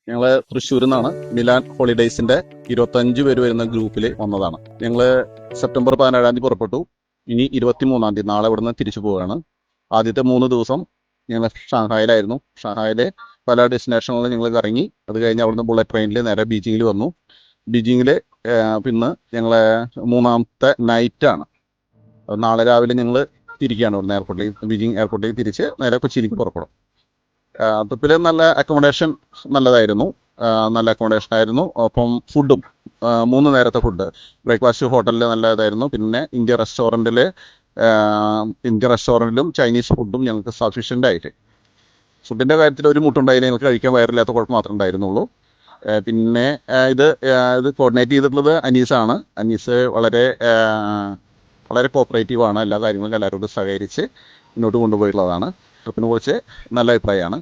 ഞങ്ങൾ തൃശ്ശൂരിൽ നിന്നാണ്. മിലാൻ ഹോളിഡേയ്സിന്റെ 25 പേര് വരുന്ന ഗ്രൂപ്പിൽ വന്നതാണ്. ഞങ്ങൾ സെപ്റ്റംബർ 17 പുറപ്പെട്ടു. ഇനി 23 നാളെ ഇവിടുന്ന് തിരിച്ചു പോവുകയാണ്. ആദ്യത്തെ 3 ദിവസം ഞങ്ങൾ ഷാങ്ഹായിലായിരുന്നു. ഷാങ്ഹായിലെ പല ഡെസ്റ്റിനേഷനുകളിൽ ഞങ്ങൾ കറങ്ങി. അത് കഴിഞ്ഞ് അവിടുന്ന് ബുള്ളറ്റ് ട്രെയിനിൽ നേരെ ബീജിങ്ങിൽ വന്നു. ബീജിങ്ങിൽ പിന്നെ ഞങ്ങളെ 3-ാമത്തെ നൈറ്റാണ്. നാളെ രാവിലെ ഞങ്ങൾ തിരിക്കുകയാണ് ഇവിടുന്ന് എയർപോർട്ടിലേക്ക്, ബീജിങ് എയർപോർട്ടിലേക്ക് തിരിച്ച് നേരെ കൊച്ചിയിലേക്ക് പുറപ്പെടും. ട്രിപ്പിൽ നല്ല അക്കോമഡേഷൻ നല്ലതായിരുന്നു. നല്ല അക്കോമഡേഷൻ ആയിരുന്നു. ഒപ്പം ഫുഡും 3 നേരത്തെ ഫുഡ് ബ്രേക്ക്ഫാസ്റ്റ് ഹോട്ടലിൽ നല്ലതായിരുന്നു. പിന്നെ ഇന്ത്യൻ റെസ്റ്റോറൻറ്റിലും ചൈനീസ് ഫുഡും ഞങ്ങൾക്ക് സഫീഷ്യൻ്റ് ആയിട്ട്. ഫുഡിൻ്റെ കാര്യത്തിൽ ഒരു മുട്ടുണ്ടായില്ല, ഞങ്ങൾക്ക് കഴിക്കാൻ വയറില്ലാത്ത കുഴപ്പം മാത്രമേ ഉണ്ടായിരുന്നുള്ളൂ. പിന്നെ ഇത് കോർഡിനേറ്റ് ചെയ്തിട്ടുള്ളത് അനീസാണ്. അനീസ് വളരെ കോപ്പറേറ്റീവാണ്. എല്ലാ കാര്യങ്ങളും എല്ലാവരോടും സഹകരിച്ച് മുന്നോട്ട് കൊണ്ടുപോയിട്ടുള്ളതാണ്. ട്രിപ്പിനെ കുറിച്ച് നല്ല അഭിപ്രായമാണ്.